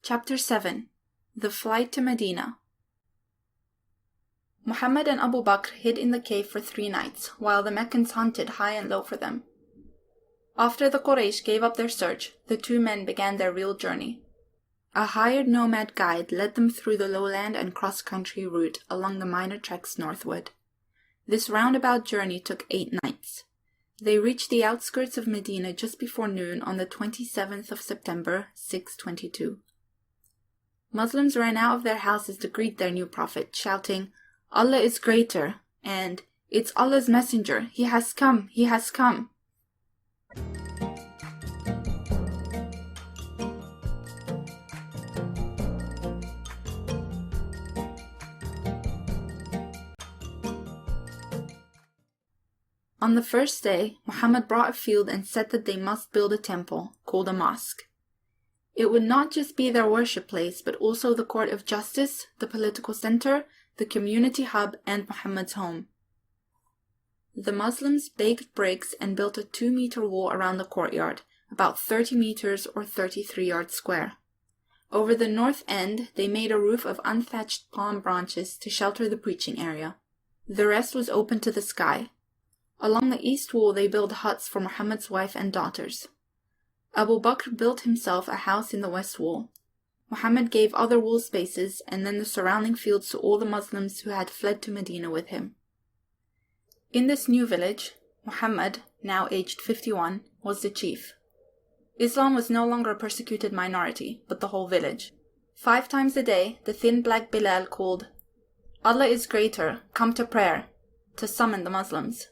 Chapter 7. The Flight to Medina. Muhammad and Abu Bakr hid in the cave for 3 nights, while the Meccans hunted high and low for them. After the Quraysh gave up their search, the 2 men began their real journey. A hired nomad guide led them through the lowland and cross-country route along the minor treks northward. This roundabout journey took 8 nights. They reached the outskirts of Medina just before noon on the 27th of September, 622. Muslims ran out of their houses to greet their new prophet, shouting, "Allah is greater," and "It's Allah's messenger, he has come, he has come." On the first day, Muhammad brought a field and said that they must build a temple, called a mosque. It would not just be their worship place, but also the court of justice, the political center, the community hub, and Muhammad's home. The Muslims baked bricks and built a 2-meter wall around the courtyard, about 30 meters or 33 yards square. Over the north end, they made a roof of unthatched palm branches to shelter the preaching area. The rest was open to the sky. Along the east wall, they built huts for Muhammad's wife and daughters. Abu Bakr built himself a house in the west wall. Muhammad gave other wall spaces and then the surrounding fields to all the Muslims who had fled to Medina with him. In this new village, Muhammad, now aged 51, was the chief. Islam was no longer a persecuted minority, but the whole village. 5 times a day, the thin black Bilal called, "Allah is greater, come to prayer," to summon the Muslims.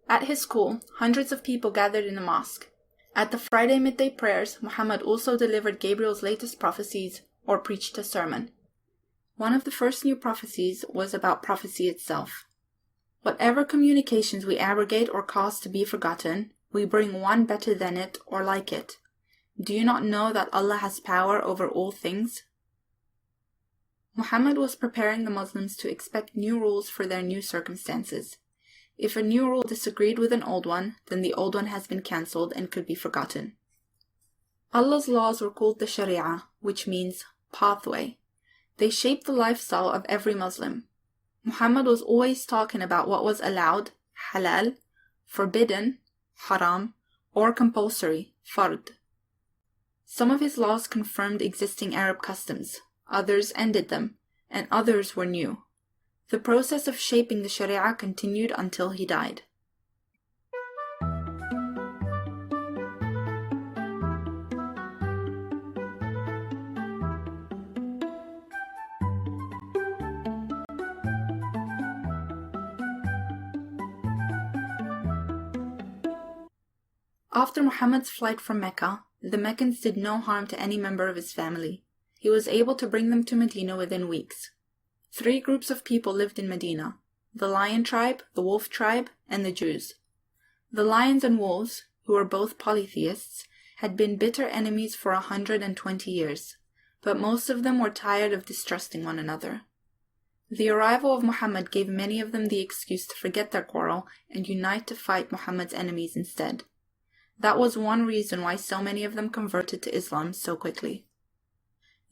At his call, hundreds of people gathered in the mosque. At the Friday midday prayers, Muhammad also delivered Gabriel's latest prophecies or preached a sermon. One of the first new prophecies was about prophecy itself. Whatever communications we abrogate or cause to be forgotten, we bring one better than it or like it. Do you not know that Allah has power over all things? Muhammad was preparing the Muslims to expect new rules for their new circumstances. If a new rule disagreed with an old one, then the old one has been cancelled and could be forgotten. Allah's laws were called the Sharia, which means pathway. They shaped the lifestyle of every Muslim. Muhammad was always talking about what was allowed, halal, forbidden, haram, or compulsory, fard. Some of his laws confirmed existing Arab customs, others ended them, and others were new. The process of shaping the Sharia continued until he died. After Muhammad's flight from Mecca, the Meccans did no harm to any member of his family. He was able to bring them to Medina within weeks. 3 groups of people lived in Medina: the Lion tribe, the Wolf tribe, and the Jews. The Lions and Wolves, who were both polytheists, had been bitter enemies for 120 years, but most of them were tired of distrusting one another. The arrival of Muhammad gave many of them the excuse to forget their quarrel and unite to fight Muhammad's enemies instead. That was one reason why so many of them converted to Islam so quickly.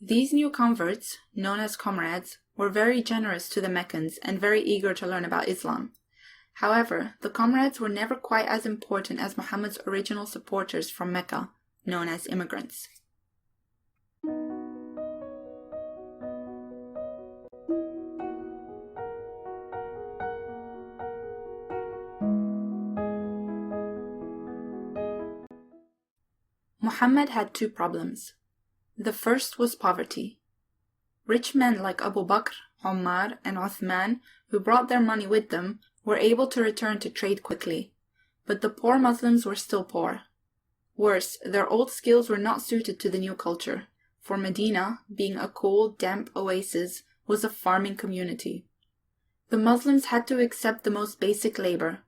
These new converts, known as comrades, were very generous to the Meccans and very eager to learn about Islam. However, the comrades were never quite as important as Muhammad's original supporters from Mecca, known as immigrants. Muhammad had 2 problems. The first was poverty. Rich men like Abu Bakr, Umar, and Uthman, who brought their money with them, were able to return to trade quickly. But the poor Muslims were still poor. Worse, their old skills were not suited to the new culture, for Medina, being a cool, damp oasis, was a farming community. The Muslims had to accept the most basic labor.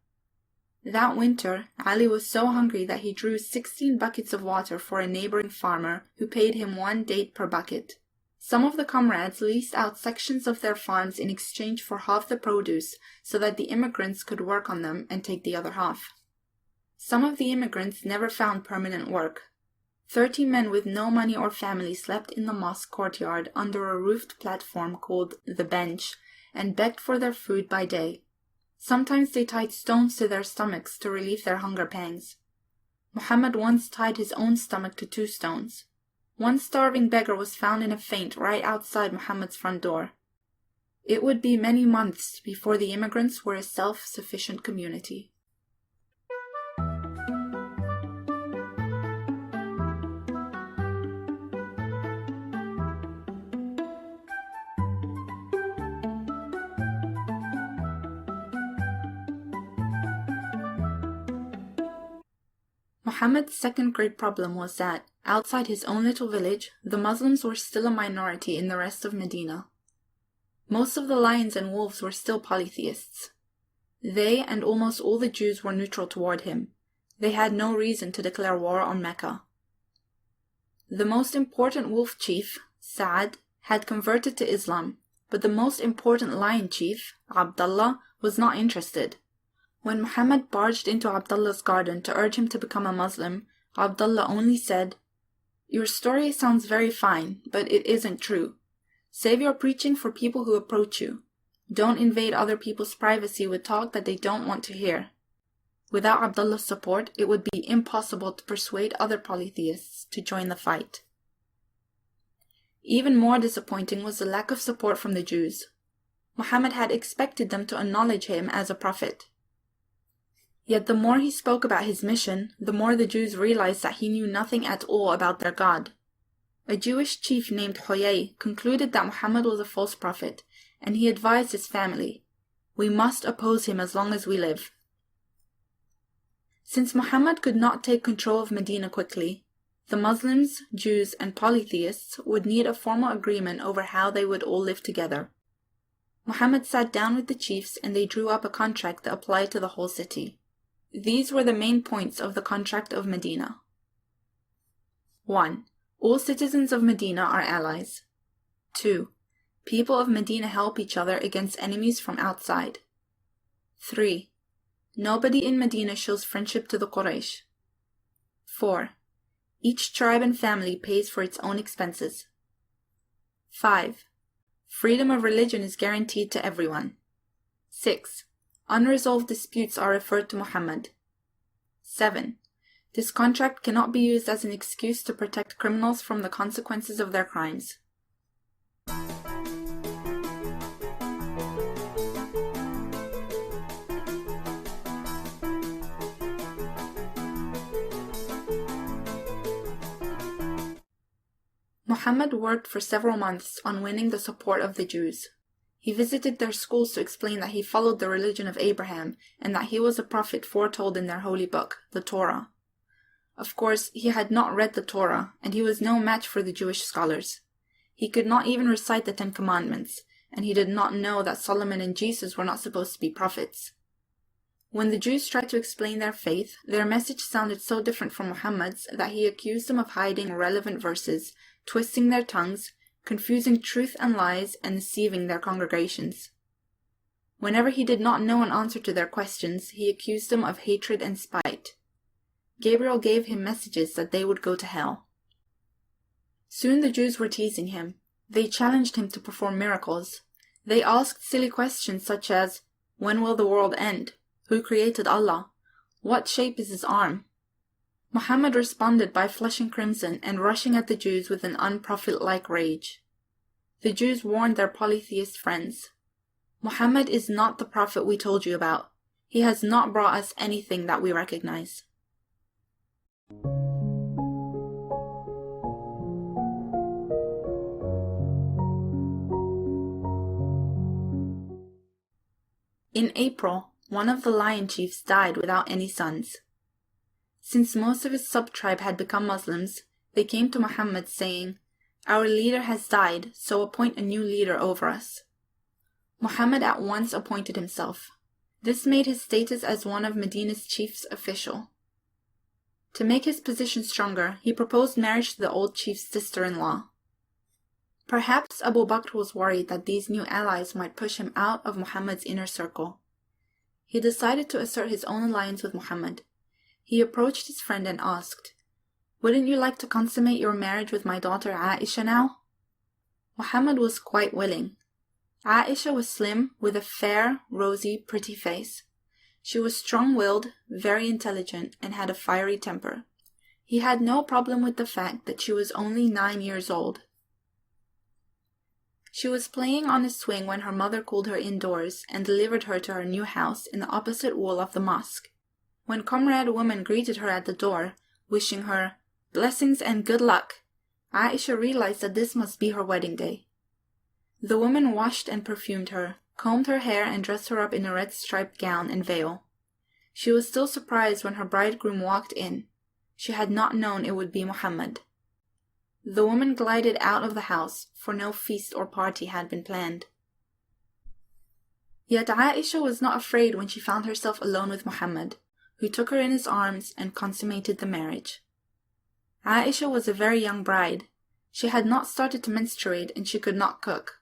That winter, Ali was so hungry that he drew 16 buckets of water for a neighboring farmer who paid him 1 date per bucket. Some of the comrades leased out sections of their farms in exchange for half the produce so that the immigrants could work on them and take the other half. Some of the immigrants never found permanent work. 30 men with no money or family slept in the mosque courtyard under a roofed platform called the bench and begged for their food by day. Sometimes they tied stones to their stomachs to relieve their hunger pangs. Muhammad once tied his own stomach to 2 stones. One starving beggar was found in a faint right outside Muhammad's front door. It would be many months before the immigrants were a self-sufficient community. Muhammad's second great problem was that, outside his own little village, the Muslims were still a minority in the rest of Medina. Most of the lions and wolves were still polytheists. They and almost all the Jews were neutral toward him. They had no reason to declare war on Mecca. The most important wolf chief, Sa'ad, had converted to Islam, but the most important lion chief, Abdullah, was not interested. When Muhammad barged into Abdullah's garden to urge him to become a Muslim, Abdullah only said, "Your story sounds very fine, but it isn't true. Save your preaching for people who approach you. Don't invade other people's privacy with talk that they don't want to hear." Without Abdullah's support, it would be impossible to persuade other polytheists to join the fight. Even more disappointing was the lack of support from the Jews. Muhammad had expected them to acknowledge him as a prophet. Yet the more he spoke about his mission, the more the Jews realized that he knew nothing at all about their God. A Jewish chief named Huyay concluded that Muhammad was a false prophet, and he advised his family, "We must oppose him as long as we live." Since Muhammad could not take control of Medina quickly, the Muslims, Jews, and polytheists would need a formal agreement over how they would all live together. Muhammad sat down with the chiefs and they drew up a contract that applied to the whole city. These were the main points of the contract of Medina. 1. All citizens of Medina are allies. 2. People of Medina help each other against enemies from outside. 3. Nobody in Medina shows friendship to the Quraysh. 4. Each tribe and family pays for its own expenses. 5. Freedom of religion is guaranteed to everyone. 6. Unresolved disputes are referred to Muhammad. 7. This contract cannot be used as an excuse to protect criminals from the consequences of their crimes. Muhammad worked for several months on winning the support of the Jews. He visited their schools to explain that he followed the religion of Abraham and that he was a prophet foretold in their holy book, the Torah. Of course, he had not read the Torah, and he was no match for the Jewish scholars. He could not even recite the 10 Commandments, and he did not know that Solomon and Jesus were not supposed to be prophets. When the Jews tried to explain their faith, their message sounded so different from Muhammad's that he accused them of hiding relevant verses, twisting their tongues, confusing truth and lies, and deceiving their congregations. Whenever he did not know an answer to their questions, he accused them of hatred and spite. Gabriel gave him messages that they would go to hell. Soon the Jews were teasing him. They challenged him to perform miracles. They asked silly questions such as, "When will the world end? Who created Allah? What shape is his arm?" Muhammad responded by flushing crimson and rushing at the Jews with an unprophet-like rage. The Jews warned their polytheist friends, "Muhammad is not the prophet we told you about. He has not brought us anything that we recognize." In April, one of the lion chiefs died without any sons. Since most of his sub-tribe had become Muslims, they came to Muhammad saying, "Our leader has died, so appoint a new leader over us." Muhammad at once appointed himself. This made his status as one of Medina's chiefs official. To make his position stronger, he proposed marriage to the old chief's sister-in-law. Perhaps Abu Bakr was worried that these new allies might push him out of Muhammad's inner circle. He decided to assert his own alliance with Muhammad. He approached his friend and asked, Wouldn't you like to consummate your marriage with my daughter Aisha now? Muhammad was quite willing. Aisha was slim, with a fair, rosy, pretty face. She was strong-willed, very intelligent, and had a fiery temper. He had no problem with the fact that she was only 9 years old. She was playing on a swing when her mother called her indoors and delivered her to her new house in the opposite wall of the mosque. When Comrade Woman greeted her at the door, wishing her blessings and good luck, Aisha realized that this must be her wedding day. The woman washed and perfumed her, combed her hair and dressed her up in a red striped gown and veil. She was still surprised when her bridegroom walked in. She had not known it would be Muhammad. The woman glided out of the house, for no feast or party had been planned. Yet Aisha was not afraid when she found herself alone with Muhammad, who took her in his arms and consummated the marriage. Aisha was a very young bride. She had not started to menstruate and she could not cook.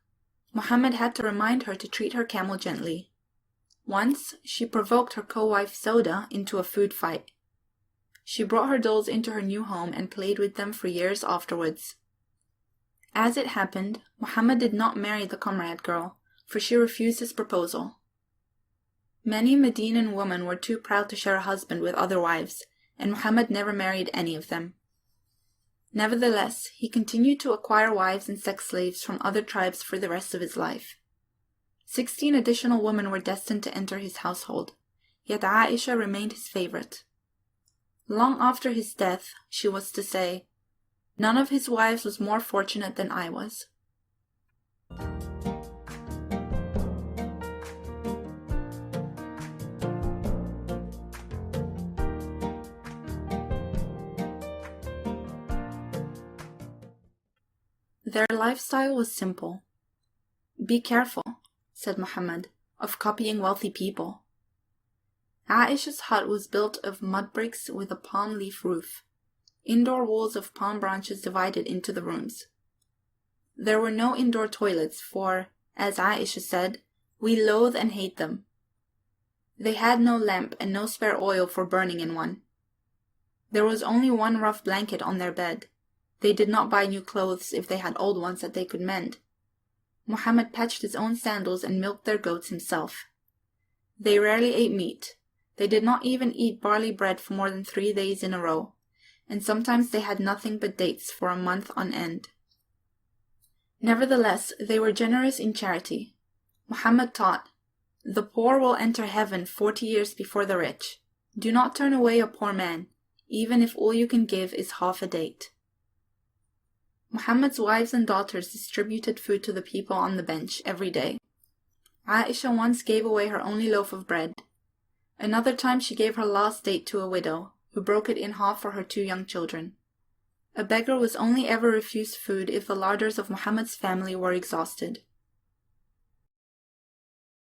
Muhammad had to remind her to treat her camel gently. Once, she provoked her co-wife Soda into a food fight. She brought her dolls into her new home and played with them for years afterwards. As it happened, Muhammad did not marry the comrade girl, for she refused his proposal. Many Medinan women were too proud to share a husband with other wives, and Muhammad never married any of them. Nevertheless, he continued to acquire wives and sex slaves from other tribes for the rest of his life. 16 additional women were destined to enter his household, yet Aisha remained his favorite. Long after his death, she was to say, "None of his wives was more fortunate than I was." Their lifestyle was simple. "Be careful," said Muhammad, "of copying wealthy people." Aisha's hut was built of mud bricks with a palm leaf roof. Indoor walls of palm branches divided into the rooms. There were no indoor toilets for, as Aisha said, "We loathe and hate them." They had no lamp and no spare oil for burning in one. There was only one rough blanket on their bed. They did not buy new clothes if they had old ones that they could mend. Muhammad patched his own sandals and milked their goats himself. They rarely ate meat. They did not even eat barley bread for more than 3 days in a row, and sometimes they had nothing but dates for a month on end. Nevertheless, they were generous in charity. Muhammad taught, "The poor will enter heaven 40 years before the rich. Do not turn away a poor man, even if all you can give is half a date." Muhammad's wives and daughters distributed food to the people on the bench every day. Aisha once gave away her only loaf of bread. Another time she gave her last date to a widow, who broke it in half for her 2 young children. A beggar was only ever refused food if the larders of Muhammad's family were exhausted.